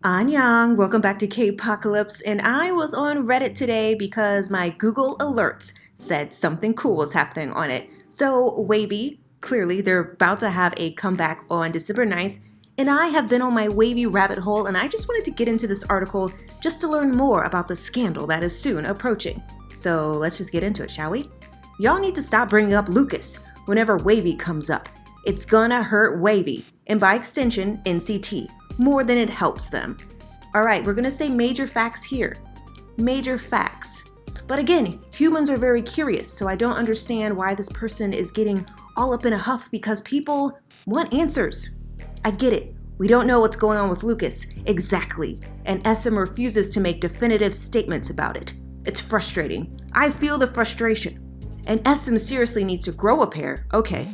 Annyeong, welcome back to K-Pocalypse, and I was on Reddit today because my Google Alerts said something cool is happening on it. So WayV, clearly they're about to have a comeback on December 9th, and I have been on my WayV rabbit hole, and I just wanted to get into this article just to learn more about the scandal that is soon approaching. So let's just get into it, shall we? Y'all need to stop bringing up Lucas whenever WayV comes up. It's gonna hurt WayV, and by extension, NCT, more than it helps them. Alright, we're gonna say major facts here. Major facts. But again, humans are very curious, so I don't understand why this person is getting all up in a huff because people want answers. I get it. We don't know what's going on with Lucas exactly, and SM refuses to make definitive statements about it. It's frustrating. I feel the frustration. And SM seriously needs to grow a pair. Okay,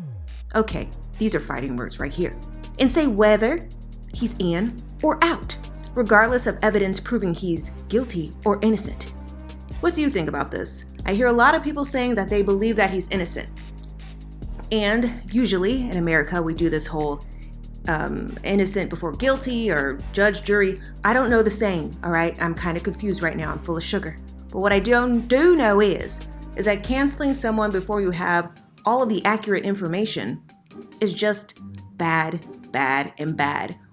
these are fighting words right here. And say whether he's in or out, regardless of evidence proving he's guilty or innocent. What do you think about this? I hear a lot of people saying that they believe that he's innocent. And usually in America, we do this whole innocent before guilty or judge, jury. I don't know the saying, all right? I'm kind of confused right now. I'm full of sugar. But what I do know is that canceling someone before you have all of the accurate information is just bad.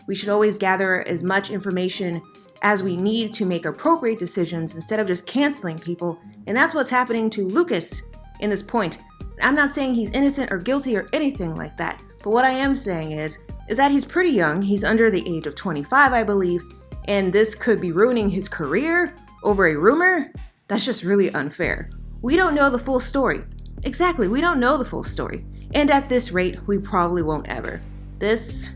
We should always gather as much information as we need to make appropriate decisions instead of just canceling people. And that's what's happening to Lucas in this point. I'm not saying he's innocent or guilty or anything like that. But what I am saying is that he's pretty young. He's under the age of 25, I believe. And this could be ruining his career over a rumor. That's just really unfair. We don't know the full story. Exactly, we don't know the full story. And at this rate, we probably won't ever. This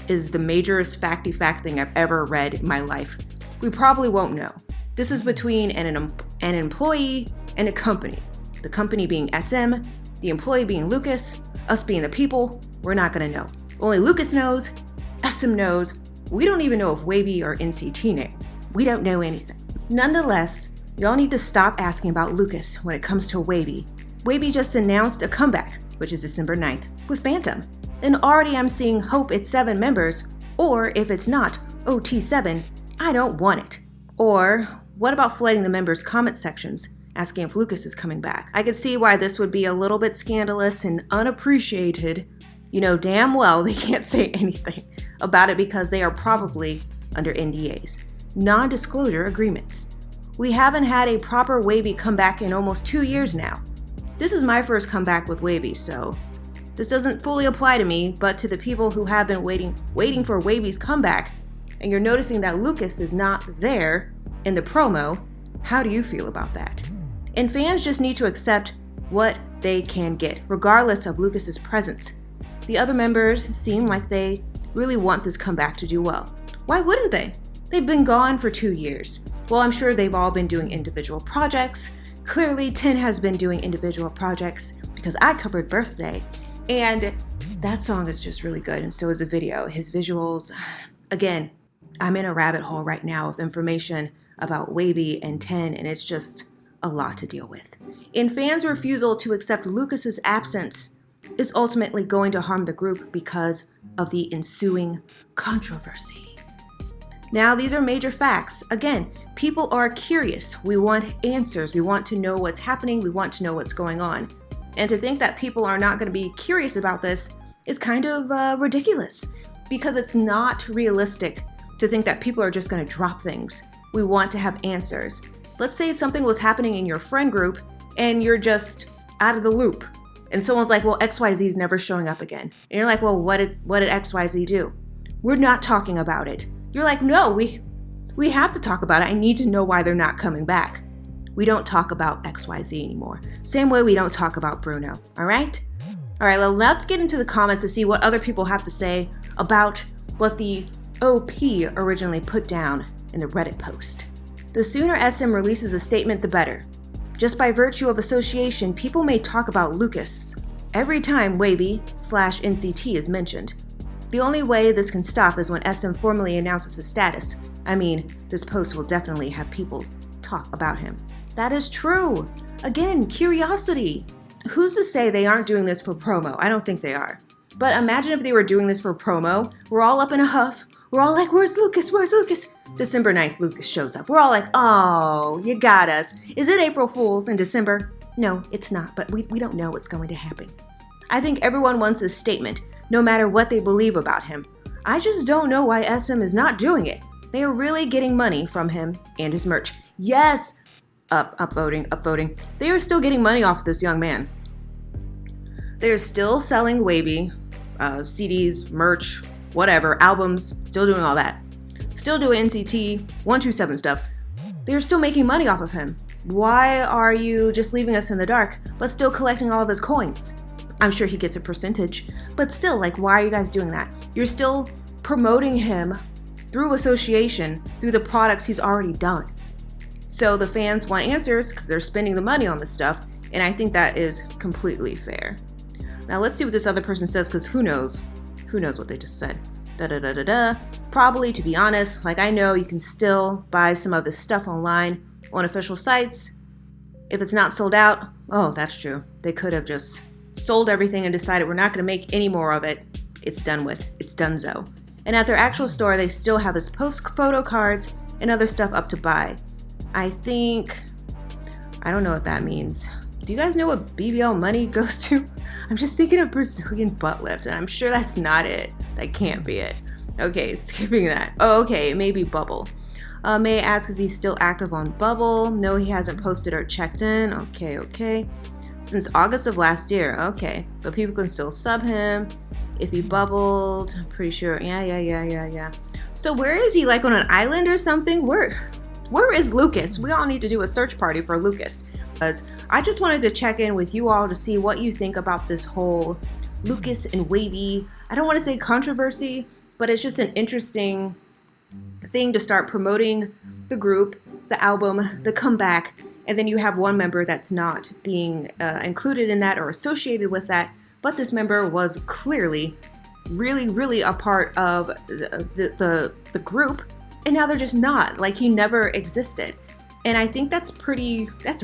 is the majorest facty fact thing I've ever read in my life. We probably won't know. This is between an employee and a company. The company being SM, the employee being Lucas, us being the people, we're not gonna know. Only Lucas knows, SM knows, we don't even know if WayV or NCT know. We don't know anything. Nonetheless, y'all need to stop asking about Lucas when it comes to WayV. WayV just announced a comeback, which is December 9th, with Phantom. And already I'm seeing hope it's 7 members, or if it's not OT7, I don't want it. Or what about flooding the members' comment sections, asking if Lucas is coming back? I could see why this would be a little bit scandalous and unappreciated. You know damn well they can't say anything about it because they are probably under NDAs, non-disclosure agreements. We haven't had a proper WayV comeback in almost 2 years now. This is my first comeback with WayV, so this doesn't fully apply to me, but to the people who have been waiting for WayV's comeback, and you're noticing that Lucas is not there in the promo, how do you feel about that? And fans just need to accept what they can get, regardless of Lucas's presence. The other members seem like they really want this comeback to do well. Why wouldn't they? They've been gone for 2 years. Well, I'm sure they've all been doing individual projects. Clearly, 10 has been doing individual projects because I covered Birthday. And that song is just really good, and so is the video. His visuals, again, I'm in a rabbit hole right now of information about WayV and 10, and it's just a lot to deal with. And fans' refusal to accept Lucas's absence is ultimately going to harm the group because of the ensuing controversy. Now, these are major facts. Again, people are curious. We want answers. We want to know what's happening. We want to know what's going on. And to think that people are not going to be curious about this is kind of ridiculous because it's not realistic to think that people are just going to drop things. We want to have answers. Let's say something was happening in your friend group and you're just out of the loop. And someone's like, well, XYZ is never showing up again. And you're like, well, what did XYZ do? We're not talking about it. You're like, no, we have to talk about it. I need to know why they're not coming back. We don't talk about XYZ anymore. Same way we don't talk about Bruno, all right? All right, well, let's get into the comments to see what other people have to say about what the OP originally put down in the Reddit post. The sooner SM releases a statement, the better. Just by virtue of association, people may talk about Lucas every time WayV/NCT is mentioned. The only way this can stop is when SM formally announces his status. I mean, this post will definitely have people talk about him. That is true. Again, curiosity. Who's to say they aren't doing this for promo? I don't think they are. But imagine if they were doing this for promo. We're all up in a huff. We're all like, where's Lucas? Where's Lucas? December 9th, Lucas shows up. We're all like, oh, you got us. Is it April Fool's in December? No, it's not, but we don't know what's going to happen. I think everyone wants a statement, no matter what they believe about him. I just don't know why SM is not doing it. They are really getting money from him and his merch. Yes! Upvoting. They are still getting money off of this young man. They're still selling WayV, CDs, merch, whatever, albums, still doing all that. Still doing NCT, 127 stuff. They're still making money off of him. Why are you just leaving us in the dark, but still collecting all of his coins? I'm sure he gets a percentage, but still, like, why are you guys doing that? You're still promoting him through association, through the products he's already done. So the fans want answers because they're spending the money on this stuff, and I think that is completely fair. Now let's see what this other person says, because who knows? Who knows what they just said? Probably, to be honest, like, I know you can still buy some of this stuff online on official sites. If it's not sold out, oh, that's true. They could have just sold everything and decided we're not going to make any more of it. It's done with. It's donezo. And at their actual store, they still have his post photo cards and other stuff up to buy. I don't know what that means. Do you guys know what BBL money goes to? I'm just thinking of Brazilian butt lift, and I'm sure that's not it. That can't be it. Okay, skipping that. Oh, okay, maybe Bubble. May asks, is he still active on Bubble? No, he hasn't posted or checked in. Okay. Since August of last year. Okay, but people can still sub him. If he bubbled, I'm pretty sure. Yeah. So where is he? Like on an island or something? Where is Lucas? We all need to do a search party for Lucas. Because I just wanted to check in with you all to see what you think about this whole Lucas and WayV. I don't want to say controversy, but it's just an interesting thing to start promoting the group, the album, the comeback, and then you have one member that's not being included in that or associated with that, but this member was clearly really a part of the group, and now they're just not. Like, he never existed. And I think that's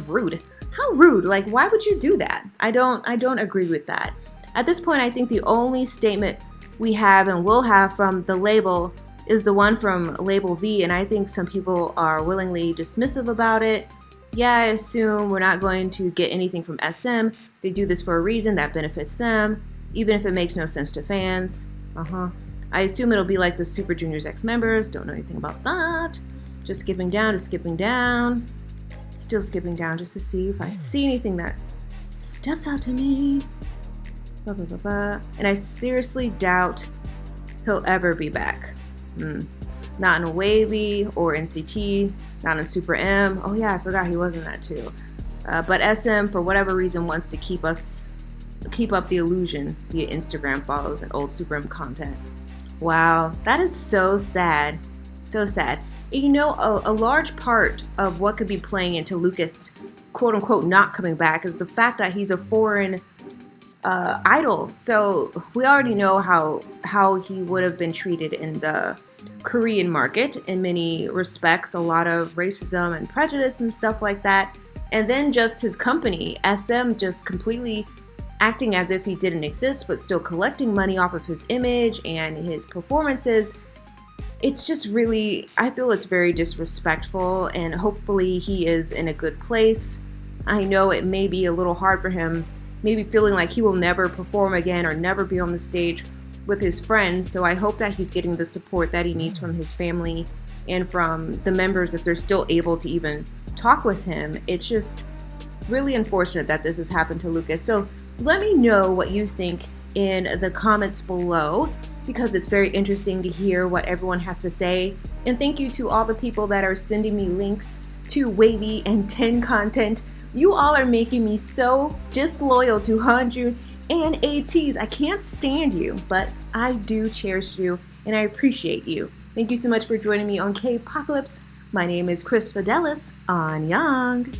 rude. How rude? Like, why would you do that? I don't agree with that. At this point, I think the only statement we have and will have from the label is the one from Label V, and I think some people are willingly dismissive about it. Yeah, I assume we're not going to get anything from SM. They do this for a reason that benefits them, even if it makes no sense to fans. I assume it'll be like the Super Junior's X members. Don't know anything about that. Just skipping down. Still skipping down just to see if I see anything that steps out to me. And I seriously doubt he'll ever be back. Not in WayV or NCT, not in SuperM. Oh yeah, I forgot he was in that too. But SM, for whatever reason, wants to keep up the illusion via Instagram follows and old SuperM content. Wow, that is so sad. So sad. You know, a large part of what could be playing into Lucas, quote unquote, not coming back is the fact that he's a foreign idol. So we already know how he would have been treated in the Korean market in many respects, a lot of racism and prejudice and stuff like that. And then just his company, SM, just completely acting as if he didn't exist, but still collecting money off of his image and his performances. It's just really, I feel it's very disrespectful, and hopefully he is in a good place. I know it may be a little hard for him, maybe feeling like he will never perform again or never be on the stage with his friends, so I hope that he's getting the support that he needs from his family and from the members if they're still able to even talk with him. It's just really unfortunate that this has happened to Lucas. So let me know what you think in the comments below, because it's very interesting to hear what everyone has to say. And thank you to all the people that are sending me links to WayV and 10 content. You all are making me so disloyal to Hanjun and ATEEZ. I can't stand you, but I do cherish you and I appreciate you. Thank you so much for joining me on K-Pocalypse. My name is Fidelis. Annyeong.